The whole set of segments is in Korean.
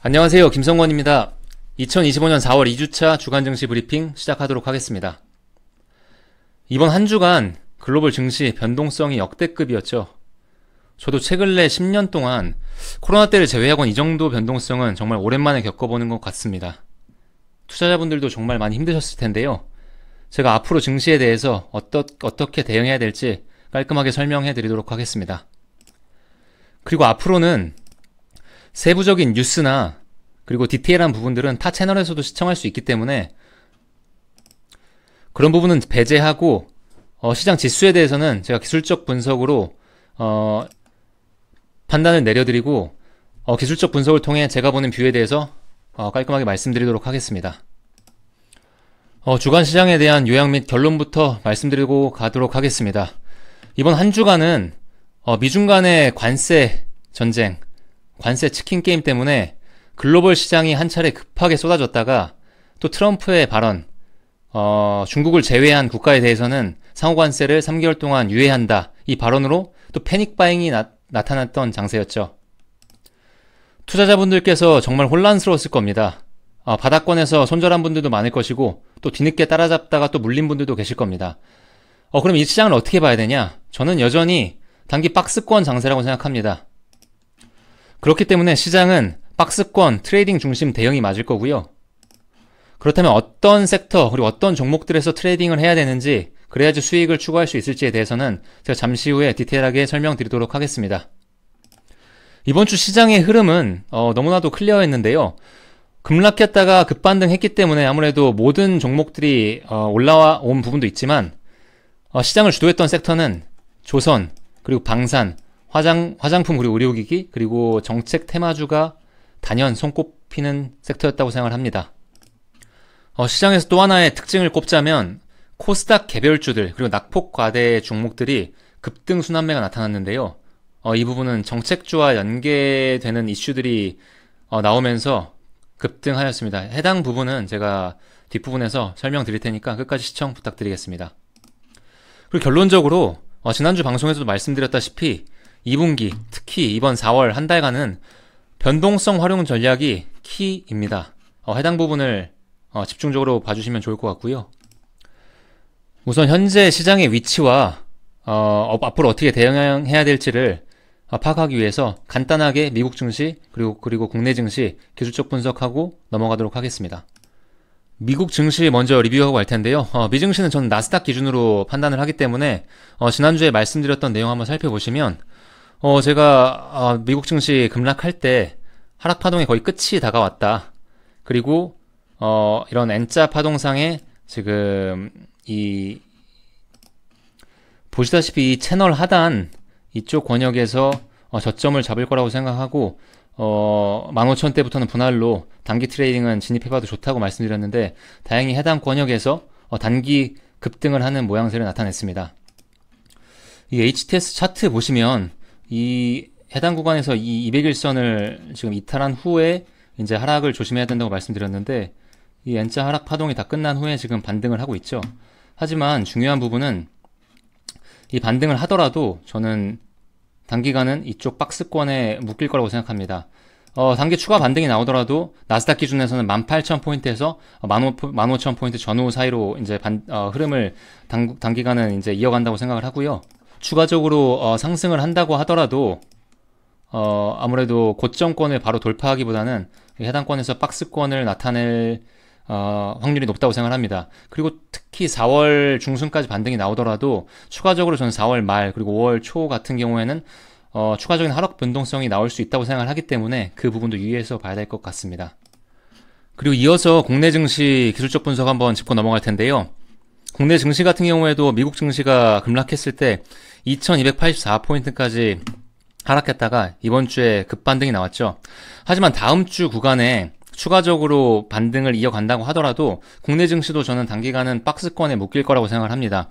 안녕하세요. 김성권입니다. 2025년 4월 2주차 주간 증시 브리핑 시작하도록 하겠습니다. 이번 한 주간 글로벌 증시 변동성이 역대급이었죠. 저도 최근래 10년 동안 코로나 때를 제외하곤 이 정도 변동성은 정말 오랜만에 겪어보는 것 같습니다. 투자자분들도 정말 많이 힘드셨을 텐데요. 제가 앞으로 증시에 대해서 어떻게 대응해야 될지 깔끔하게 설명해 드리도록 하겠습니다. 그리고 앞으로는 세부적인 뉴스나 그리고 디테일한 부분들은 타 채널에서도 시청할 수 있기 때문에 그런 부분은 배제하고 시장 지수에 대해서는 제가 기술적 분석으로 판단을 내려드리고 기술적 분석을 통해 제가 보는 뷰에 대해서 깔끔하게 말씀드리도록 하겠습니다. 주간 시장에 대한 요약 및 결론부터 말씀드리고 가도록 하겠습니다. 이번 한 주간은 미중 간의 관세 전쟁, 관세 치킨 게임 때문에 글로벌 시장이 한 차례 급하게 쏟아졌다가 또 트럼프의 발언, 중국을 제외한 국가에 대해서는 상호관세를 3개월 동안 유예한다. 이 발언으로 또 패닉 바잉이 나타났던 장세였죠. 투자자분들께서 정말 혼란스러웠을 겁니다. 바닥권에서 손절한 분들도 많을 것이고 또 뒤늦게 따라잡다가 또 물린 분들도 계실 겁니다. 그럼 이 시장을 어떻게 봐야 되냐? 저는 여전히 단기 박스권 장세라고 생각합니다. 그렇기 때문에 시장은 박스권, 트레이딩 중심 대응이 맞을 거고요. 그렇다면 어떤 섹터, 그리고 어떤 종목들에서 트레이딩을 해야 되는지, 그래야지 수익을 추구할 수 있을지에 대해서는 제가 잠시 후에 디테일하게 설명드리도록 하겠습니다. 이번 주 시장의 흐름은 너무나도 클리어했는데요. 급락했다가 급반등했기 때문에 아무래도 모든 종목들이 올라온 부분도 있지만 시장을 주도했던 섹터는 조선, 그리고 방산, 화장품 그리고 의료기기, 그리고 정책 테마주가 단연 손꼽히는 섹터였다고 생각을 합니다. 시장에서 또 하나의 특징을 꼽자면 코스닥 개별주들 그리고 낙폭 과대 종목들이 급등 순환매가 나타났는데요. 이 부분은 정책주와 연계되는 이슈들이 나오면서 급등하였습니다. 해당 부분은 제가 뒷부분에서 설명드릴 테니까 끝까지 시청 부탁드리겠습니다. 그리고 결론적으로 지난주 방송에서도 말씀드렸다시피 2분기, 특히 이번 4월 한 달간은 변동성 활용 전략이 키입니다. 해당 부분을 집중적으로 봐주시면 좋을 것 같고요. 우선 현재 시장의 위치와 앞으로 어떻게 대응해야 될지를 파악하기 위해서 간단하게 미국 증시 그리고 국내 증시 기술적 분석하고 넘어가도록 하겠습니다. 미국 증시 먼저 리뷰하고 갈 텐데요. 미 증시는 저는 나스닥 기준으로 판단을 하기 때문에 지난주에 말씀드렸던 내용 한번 살펴보시면 제가 미국 증시 급락할 때 하락 파동의 거의 끝이 다가왔다. 그리고 이런 N자 파동상에 지금 보시다시피 이 채널 하단 이쪽 권역에서 저점을 잡을 거라고 생각하고 15,000대부터는 분할로 단기 트레이딩은 진입해봐도 좋다고 말씀드렸는데 다행히 해당 권역에서 단기 급등을 하는 모양새를 나타냈습니다. 이 HTS 차트 보시면 이 해당 구간에서 이 200일선을 지금 이탈한 후에 이제 하락을 조심해야 된다고 말씀드렸는데 이 N자 하락 파동이 다 끝난 후에 지금 반등을 하고 있죠. 하지만 중요한 부분은 이 반등을 하더라도 저는 단기간은 이쪽 박스권에 묶일 거라고 생각합니다. 단기 추가 반등이 나오더라도 나스닥 기준에서는 18,000포인트에서 15,000포인트 전후 사이로 이제 흐름을 단기간은 이제 이어간다고 생각을 하고요. 추가적으로 상승을 한다고 하더라도 아무래도 고점권을 바로 돌파하기보다는 해당권에서 박스권을 나타낼 확률이 높다고 생각합니다. 그리고 특히 4월 중순까지 반등이 나오더라도 추가적으로 저는 4월 말 그리고 5월 초 같은 경우에는 추가적인 하락 변동성이 나올 수 있다고 생각을 하기 때문에 그 부분도 유의해서 봐야 될 것 같습니다. 그리고 이어서 국내 증시 기술적 분석 한번 짚고 넘어갈 텐데요. 국내 증시 같은 경우에도 미국 증시가 급락했을 때 2284포인트까지 하락했다가 이번 주에 급반등이 나왔죠. 하지만 다음 주 구간에 추가적으로 반등을 이어간다고 하더라도 국내 증시도 저는 단기간은 박스권에 묶일 거라고 생각을 합니다.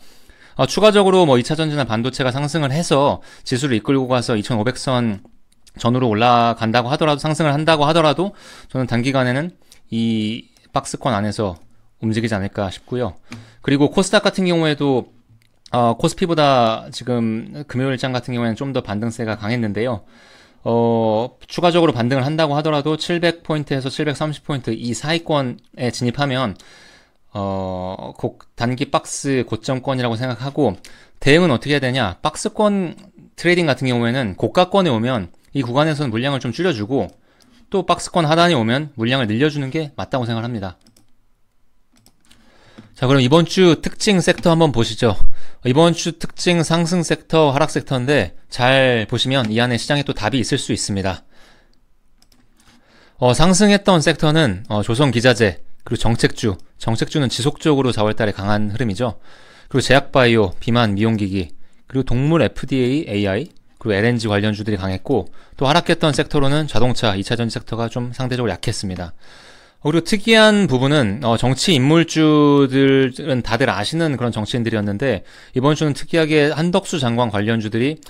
추가적으로 2차 전지나 반도체가 상승을 해서 지수를 이끌고 가서 2500선 전후로 올라간다고 하더라도 상승을 한다고 하더라도 저는 단기간에는 이 박스권 안에서 움직이지 않을까 싶고요. 그리고 코스닥 같은 경우에도 코스피보다 지금 금요일장 같은 경우에는 좀 더 반등세가 강했는데요. 추가적으로 반등을 한다고 하더라도 700포인트에서 730포인트 이 사이권에 진입하면 단기 박스 고점권이라고 생각하고, 대응은 어떻게 해야 되냐? 박스권 트레이딩 같은 경우에는 고가권에 오면 이 구간에서는 물량을 좀 줄여주고, 또 박스권 하단에 오면 물량을 늘려주는 게 맞다고 생각합니다. 자, 그럼 이번 주 특징 섹터 한번 보시죠. 이번 주 특징 상승 섹터, 하락 섹터인데 잘 보시면 이 안에 시장에 또 답이 있을 수 있습니다. 상승했던 섹터는 조선기자재, 그리고 정책주는 지속적으로 4월달에 강한 흐름이죠. 그리고 제약바이오, 비만, 미용기기, 그리고 동물 FDA, AI, 그리고 LNG 관련주들이 강했고, 또 하락했던 섹터로는 자동차, 2차전지 섹터가 좀 상대적으로 약했습니다. 그리고 특이한 부분은 정치 인물주들은 다들 아시는 그런 정치인들이었는데, 이번 주는 특이하게 한덕수 장관 관련주들이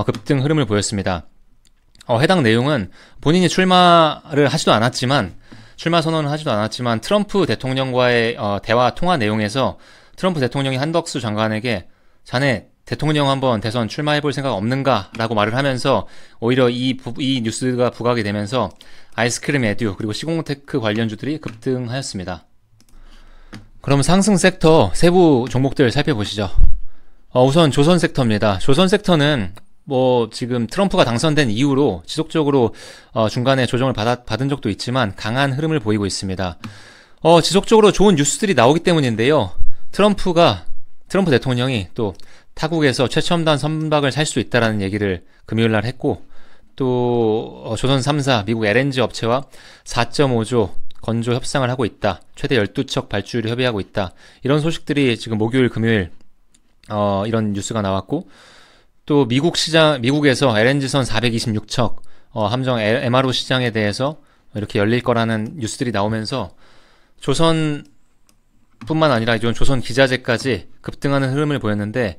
급등 흐름을 보였습니다. 해당 내용은 본인이 출마 선언을 하지도 않았지만 트럼프 대통령과의 대화 통화 내용에서 트럼프 대통령이 한덕수 장관에게 자네 대통령 한번 대선 출마해볼 생각 없는가? 라고 말을 하면서 오히려 이 뉴스가 부각이 되면서 아이스크림 에듀 그리고 시공테크 관련주들이 급등하였습니다. 그럼 상승 sek터 세부 종목들 살펴보시죠. 우선 조선 섹터입니다. 조선 섹터는 지금 트럼프가 당선된 이후로 지속적으로 중간에 조정을 받은 적도 있지만 강한 흐름을 보이고 있습니다. 지속적으로 좋은 뉴스들이 나오기 때문인데요. 트럼프 대통령이 또 타국에서 최첨단 선박을 살 수 있다라는 얘기를 금요일날 했고, 또 조선 3사 미국 LNG 업체와 4.5조 건조 협상을 하고 있다. 최대 12척 발주를 협의하고 있다. 이런 소식들이 지금 목요일, 금요일 이런 뉴스가 나왔고, 또 미국에서 LNG선 426척 함정 MRO 시장에 대해서 이렇게 열릴 거라는 뉴스들이 나오면서 조선뿐만 아니라 이런 조선 기자재까지 급등하는 흐름을 보였는데,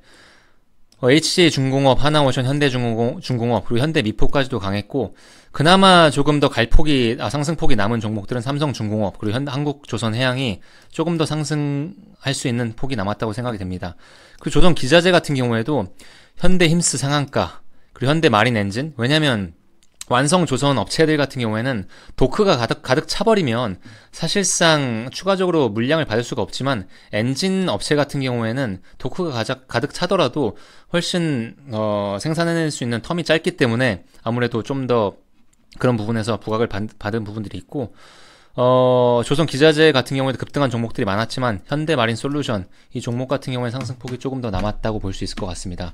HJ중공업, 하나오션, 현대중공업, 그리고 현대미포까지도 강했고, 그나마 조금 더 상승폭이 남은 종목들은 삼성중공업, 그리고 한국조선해양이 조금 더 상승할 수 있는 폭이 남았다고 생각이 됩니다. 그리고 조선 기자재 같은 경우에도 현대힘스 상한가, 그리고 현대마린엔진, 왜냐면 완성 조선 업체들 같은 경우에는 도크가 가득 차버리면 사실상 추가적으로 물량을 받을 수가 없지만, 엔진 업체 같은 경우에는 도크가 가득 차더라도 훨씬 생산해낼 수 있는 텀이 짧기 때문에 아무래도 좀 더 그런 부분에서 부각을 받은 부분들이 있고, 조선 기자재 같은 경우에도 급등한 종목들이 많았지만 현대마린솔루션 이 종목 같은 경우에 상승폭이 조금 더 남았다고 볼 수 있을 것 같습니다.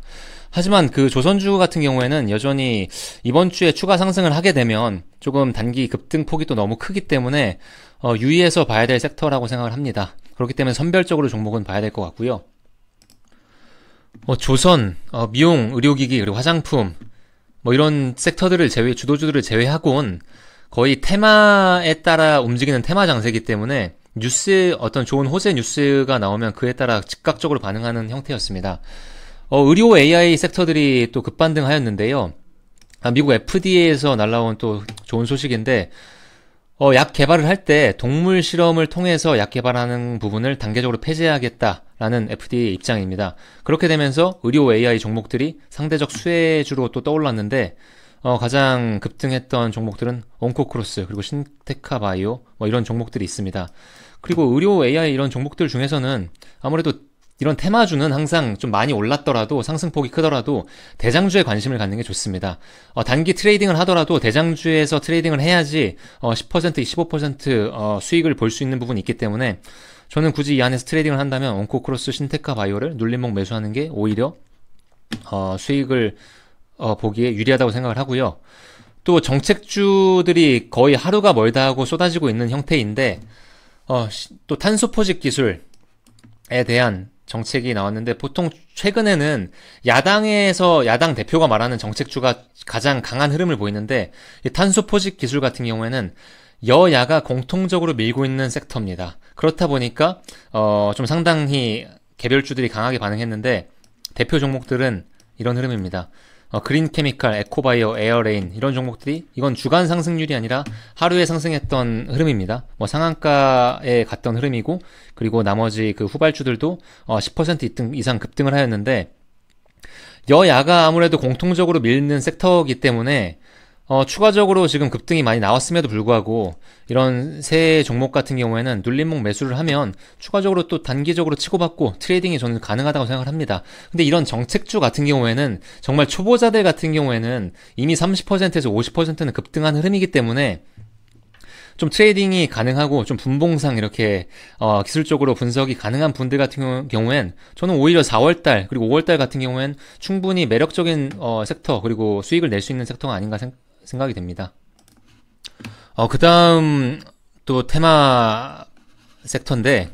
하지만 그 조선주 같은 경우에는 여전히 이번 주에 추가 상승을 하게 되면 조금 단기 급등폭이 또 너무 크기 때문에 유의해서 봐야 될 섹터라고 생각을 합니다. 그렇기 때문에 선별적으로 종목은 봐야 될 것 같고요. 조선, 미용, 의료기기, 그리고 화장품 이런 섹터들을 주도주들을 제외하고는 거의 테마에 따라 움직이는 테마 장세이기 때문에 어떤 좋은 호재 뉴스가 나오면 그에 따라 즉각적으로 반응하는 형태였습니다. 의료 AI 섹터들이 또 급반등하였는데요. 미국 FDA에서 날라온 또 좋은 소식인데, 약 개발을 할 때 동물 실험을 통해서 약 개발하는 부분을 단계적으로 폐지하겠다라는 FDA 입장입니다. 그렇게 되면서 의료 AI 종목들이 상대적 수혜주로 또 떠올랐는데, 가장 급등했던 종목들은 온코크로스, 그리고 신테카바이오 이런 종목들이 있습니다. 그리고 의료 AI 이런 종목들 중에서는 아무래도 이런 테마주는 항상 좀 많이 올랐더라도 상승폭이 크더라도 대장주에 관심을 갖는 게 좋습니다. 단기 트레이딩을 하더라도 대장주에서 트레이딩을 해야지 10%, 15% 수익을 볼 수 있는 부분이 있기 때문에 저는 굳이 이 안에서 트레이딩을 한다면 온코크로스, 신테카바이오를 눌림목 매수하는 게 오히려 수익을 보기에 유리하다고 생각을 하고요. 또 정책주들이 거의 하루가 멀다 하고 쏟아지고 있는 형태인데, 또 탄소 포집 기술에 대한 정책이 나왔는데, 보통 최근에는 야당 대표가 말하는 정책주가 가장 강한 흐름을 보이는데, 이 탄소 포집 기술 같은 경우에는 여야가 공통적으로 밀고 있는 섹터입니다. 그렇다 보니까 좀 상당히 개별주들이 강하게 반응했는데, 대표 종목들은 이런 흐름입니다. 그린케미칼, 에코바이오, 에어레인 이런 종목들이 이건 주간 상승률이 아니라 하루에 상승했던 흐름입니다. 상한가에 갔던 흐름이고, 그리고 나머지 그 후발주들도 10% 이상 급등을 하였는데, 여야가 아무래도 공통적으로 밀는 섹터이기 때문에 추가적으로 지금 급등이 많이 나왔음에도 불구하고 이런 새 종목 같은 경우에는 눌림목 매수를 하면 추가적으로 또 단기적으로 치고받고 트레이딩이 저는 가능하다고 생각을 합니다. 근데 이런 정책주 같은 경우에는 정말 초보자들 같은 경우에는 이미 30%에서 50%는 급등한 흐름이기 때문에 좀 트레이딩이 가능하고 좀 분봉상 이렇게 기술적으로 분석이 가능한 분들 같은 경우엔 저는 오히려 4월달 그리고 5월달 같은 경우엔 충분히 매력적인 섹터 그리고 수익을 낼 수 있는 섹터가 아닌가 생각이 됩니다. 그 다음 또 테마 섹터인데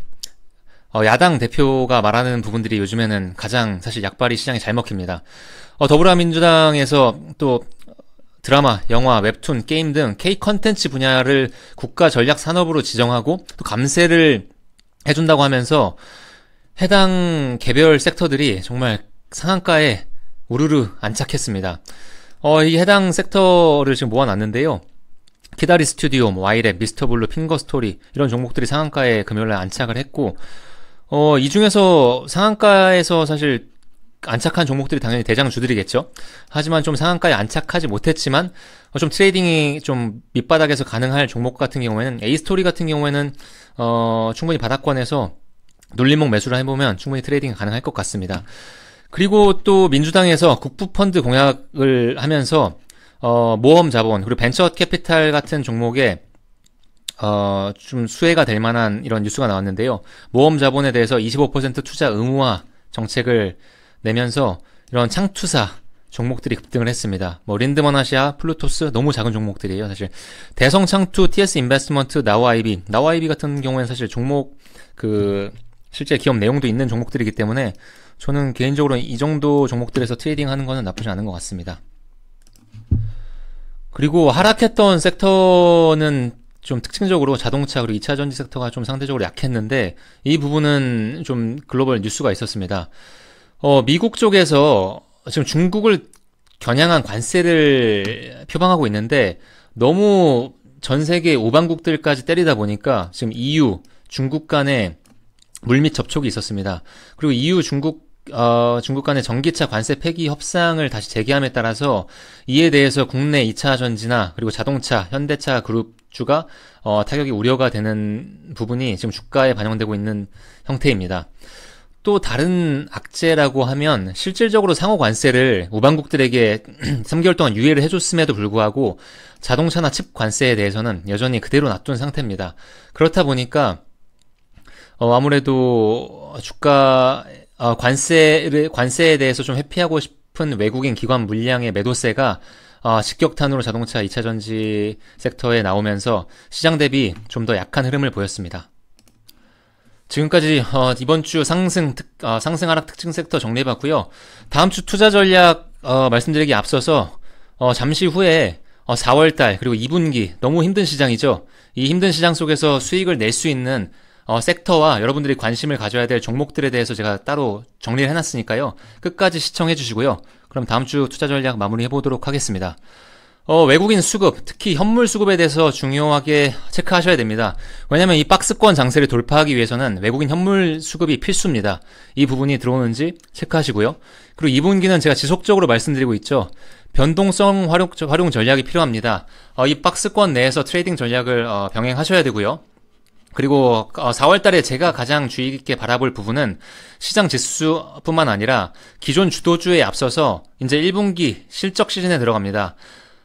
야당 대표가 말하는 부분들이 요즘에는 가장 사실 약발이 시장에 잘 먹힙니다. 더불어민주당에서 또 드라마, 영화, 웹툰, 게임 등 K 컨텐츠 분야를 국가 전략 산업으로 지정하고 또 감세를 해준다고 하면서 해당 개별 섹터들이 정말 상한가에 우르르 안착했습니다. 이 해당 섹터를 지금 모아놨는데요. 키다리 스튜디오, 와이랩, 미스터블루, 핑거스토리 이런 종목들이 상한가에 금요일날 안착을 했고 이 중에서 상한가에서 사실 안착한 종목들이 당연히 대장주들이겠죠. 하지만 좀 상한가에 안착하지 못했지만 좀 트레이딩이 좀 밑바닥에서 가능할 종목 같은 경우에는 A스토리 같은 경우에는 충분히 바닥권에서 눌림목 매수를 해보면 충분히 트레이딩이 가능할 것 같습니다. 그리고 또 민주당에서 국부펀드 공약을 하면서 모험 자본 그리고 벤처 캐피탈 같은 종목에 좀 수혜가 될 만한 이런 뉴스가 나왔는데요. 모험 자본에 대해서 25% 투자 의무화 정책을 내면서 이런 창투사 종목들이 급등을 했습니다. 린드먼 아시아, 플루토스 너무 작은 종목들이에요. 사실 대성창투, TS 인베스트먼트, 나우아이비 같은 경우에는 사실 종목 실제 기업 내용도 있는 종목들이기 때문에 저는 개인적으로 이 정도 종목들에서 트레이딩 하는 거는 나쁘지 않은 것 같습니다. 그리고 하락했던 섹터는 좀 특징적으로 자동차 그리고 2차 전지 섹터가 좀 상대적으로 약했는데 이 부분은 좀 글로벌 뉴스가 있었습니다. 미국 쪽에서 지금 중국을 겨냥한 관세를 표방하고 있는데 너무 전 세계 오방국들까지 때리다 보니까 지금 EU, 중국 간에 물밑 접촉이 있었습니다. 그리고 EU, 중국 간의 전기차 관세 폐기 협상을 다시 재개함에 따라서 이에 대해서 국내 2차 전지나 그리고 자동차, 현대차 그룹주가 타격이 우려가 되는 부분이 지금 주가에 반영되고 있는 형태입니다. 또 다른 악재라고 하면 실질적으로 상호 관세를 우방국들에게 3개월 동안 유예를 해줬음에도 불구하고 자동차나 칩 관세에 대해서는 여전히 그대로 놔둔 상태입니다. 그렇다 보니까 아무래도 주가 관세에 대해서 좀 회피하고 싶은 외국인 기관 물량의 매도세가 직격탄으로 자동차 2차 전지 섹터에 나오면서 시장 대비 좀 더 약한 흐름을 보였습니다. 지금까지 이번 주 상승 하락 특징 섹터 정리해봤고요. 다음 주 투자 전략 말씀드리기 앞서서 잠시 후에 4월달 그리고 2분기 너무 힘든 시장이죠. 이 힘든 시장 속에서 수익을 낼 수 있는 섹터와 여러분들이 관심을 가져야 될 종목들에 대해서 제가 따로 정리를 해놨으니까요. 끝까지 시청해 주시고요. 그럼 다음 주 투자 전략 마무리 해보도록 하겠습니다. 외국인 수급, 특히 현물 수급에 대해서 중요하게 체크하셔야 됩니다. 왜냐면 이 박스권 장세를 돌파하기 위해서는 외국인 현물 수급이 필수입니다. 이 부분이 들어오는지 체크하시고요. 그리고 2분기는 제가 지속적으로 말씀드리고 있죠. 변동성 활용 전략이 필요합니다. 이 박스권 내에서 트레이딩 전략을 병행하셔야 되고요. 그리고 4월달에 제가 가장 주의 깊게 바라볼 부분은 시장 지수뿐만 아니라 기존 주도주에 앞서서 이제 1분기 실적 시즌에 들어갑니다.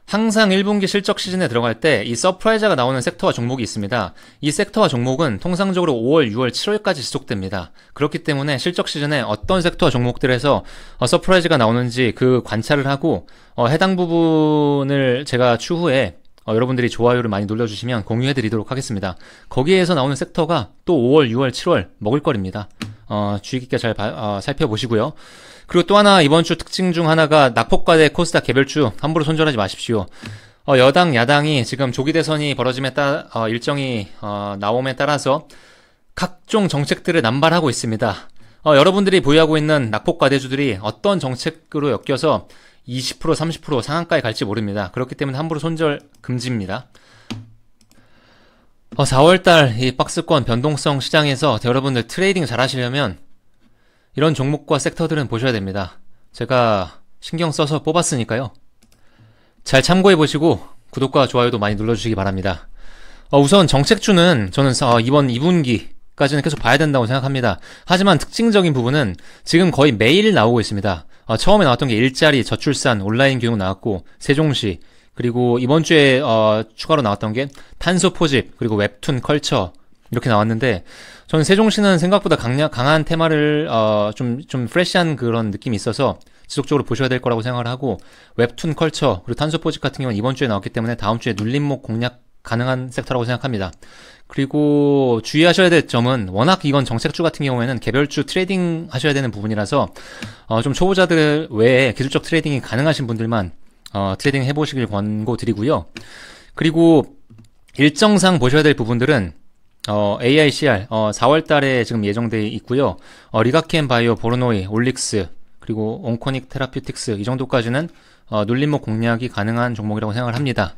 항상 1분기 실적 시즌에 들어갈 때 이 서프라이즈가 나오는 섹터와 종목이 있습니다. 이 섹터와 종목은 통상적으로 5월, 6월, 7월까지 지속됩니다. 그렇기 때문에 실적 시즌에 어떤 섹터와 종목들에서 서프라이즈가 나오는지 그 관찰을 하고 해당 부분을 제가 추후에 여러분들이 좋아요를 많이 눌러주시면 공유해드리도록 하겠습니다. 거기에서 나오는 섹터가 또 5월, 6월, 7월 먹을거리입니다. 주의 깊게 잘 살펴보시고요. 그리고 또 하나 이번 주 특징 중 하나가 낙폭과대 코스닥 개별주 함부로 손절하지 마십시오. 여당, 야당이 지금 조기 대선이 벌어짐에 따라 일정이 나옴에 따라서 각종 정책들을 남발하고 있습니다. 여러분들이 보유하고 있는 낙폭과대주들이 어떤 정책으로 엮여서 20%, 30% 상한가에 갈지 모릅니다. 그렇기 때문에 함부로 손절 금지입니다. 4월달 이 박스권 변동성 시장에서 여러분들 트레이딩 잘 하시려면 이런 종목과 섹터들은 보셔야 됩니다. 제가 신경 써서 뽑았으니까요. 잘 참고해 보시고 구독과 좋아요도 많이 눌러주시기 바랍니다. 우선 정책주는 저는 이번 2분기까지는 계속 봐야 된다고 생각합니다. 하지만 특징적인 부분은 지금 거의 매일 나오고 있습니다. 처음에 나왔던 게 일자리, 저출산, 온라인 교육 나왔고 세종시, 그리고 이번 주에 추가로 나왔던 게 탄소 포집, 그리고 웹툰 컬처 이렇게 나왔는데, 저는 세종시는 생각보다 강한 테마를 좀 프레시한 그런 느낌이 있어서 지속적으로 보셔야 될 거라고 생각을 하고, 웹툰 컬처 그리고 탄소 포집 같은 경우는 이번 주에 나왔기 때문에 다음 주에 눌림목 공략 가능한 섹터라고 생각합니다. 그리고 주의하셔야 될 점은, 워낙 이건 정책주 같은 경우에는 개별주 트레이딩 하셔야 되는 부분이라서 좀 초보자들 외에 기술적 트레이딩이 가능하신 분들만 트레이딩 해보시길 권고드리고요. 그리고 일정상 보셔야 될 부분들은 AICR 4월 달에 지금 예정되어 있고요. 리가켄 바이오, 보르노이, 올릭스, 그리고 온코닉 테라퓨틱스, 이 정도까지는 눌림목 공략이 가능한 종목이라고 생각을 합니다.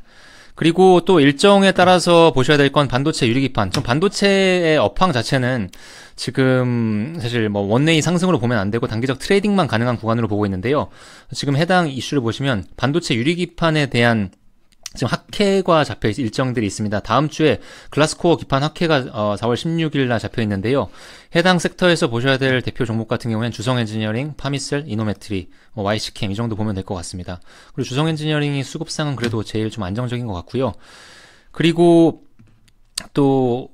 그리고 또 일정에 따라서 보셔야 될 건 반도체 유리기판. 좀 반도체의 업황 자체는 지금 사실 뭐 원웨이 상승으로 보면 안 되고 단기적 트레이딩만 가능한 구간으로 보고 있는데요. 지금 해당 이슈를 보시면 반도체 유리기판에 대한 지금 학회가 잡혀 일정들이 있습니다. 다음 주에 글라스코어 기판 학회가 4월 16일 날 잡혀 있는데요. 해당 섹터에서 보셔야 될 대표 종목 같은 경우에는 주성 엔지니어링, 파미셀, 이노메트리, YC캠 이 정도 보면 될 것 같습니다. 그리고 주성 엔지니어링이 수급상은 그래도 제일 좀 안정적인 것 같고요. 그리고 또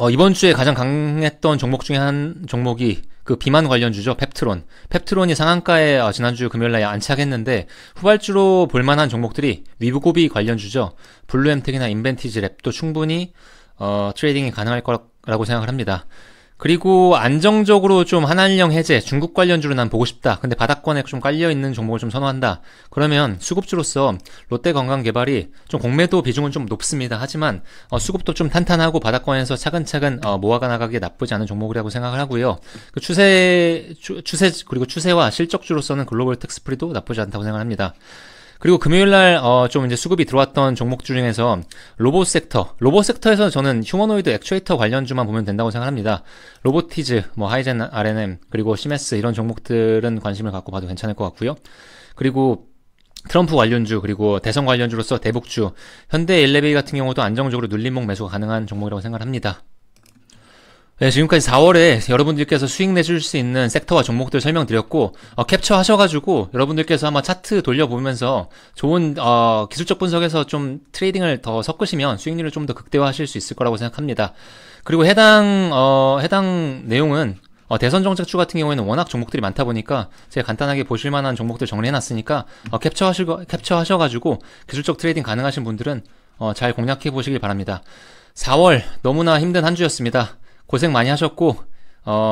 이번 주에 가장 강했던 종목 중에 한 종목이 그 비만 관련주죠. 펩트론. 펩트론이 상한가에 지난주 금요일날 안착했는데, 후발주로 볼만한 종목들이 위브고비 관련주죠. 블루엠텍이나 인벤티지 랩도 충분히 트레이딩이 가능할 거라고 생각을 합니다. 그리고 안정적으로 좀 한한령 해제, 중국 관련주로 난 보고 싶다. 근데 바닥권에 좀 깔려있는 종목을 좀 선호한다. 그러면 수급주로서 롯데건강개발이 좀 공매도 비중은 좀 높습니다. 하지만 수급도 좀 탄탄하고 바닥권에서 차근차근 모아가 나가기에 나쁘지 않은 종목이라고 생각을 하고요. 그 추세 그리고 추세와 실적주로서는 글로벌 텍스프리도 나쁘지 않다고 생각합니다. 그리고 금요일날 좀 이제 수급이 들어왔던 종목주 중에서 로봇 섹터에서 저는 휴머노이드 액추에이터 관련주만 보면 된다고 생각합니다. 로보티즈, 하이젠 R&M, 그리고 시메스 이런 종목들은 관심을 갖고 봐도 괜찮을 것 같고요. 그리고 트럼프 관련주, 그리고 대선 관련주로서 대북주, 현대 엘리베이 같은 경우도 안정적으로 눌림목 매수가 가능한 종목이라고 생각합니다. 네, 지금까지 4월에 여러분들께서 수익 내줄 수 있는 섹터와 종목들 설명드렸고, 캡처 하셔가지고 여러분들께서 아마 차트 돌려보면서 좋은 기술적 분석에서 좀 트레이딩을 더 섞으시면 수익률을 좀 더 극대화하실 수 있을 거라고 생각합니다. 그리고 해당 내용은 대선 정책주 같은 경우에는 워낙 종목들이 많다 보니까 제가 간단하게 보실 만한 종목들 정리해놨으니까 캡처 하셔가지고 기술적 트레이딩 가능하신 분들은 잘 공략해 보시길 바랍니다. 4월 너무나 힘든 한 주였습니다. 고생 많이 하셨고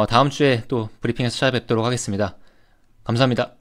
다음 주에 또 브리핑에서 찾아뵙도록 하겠습니다. 감사합니다.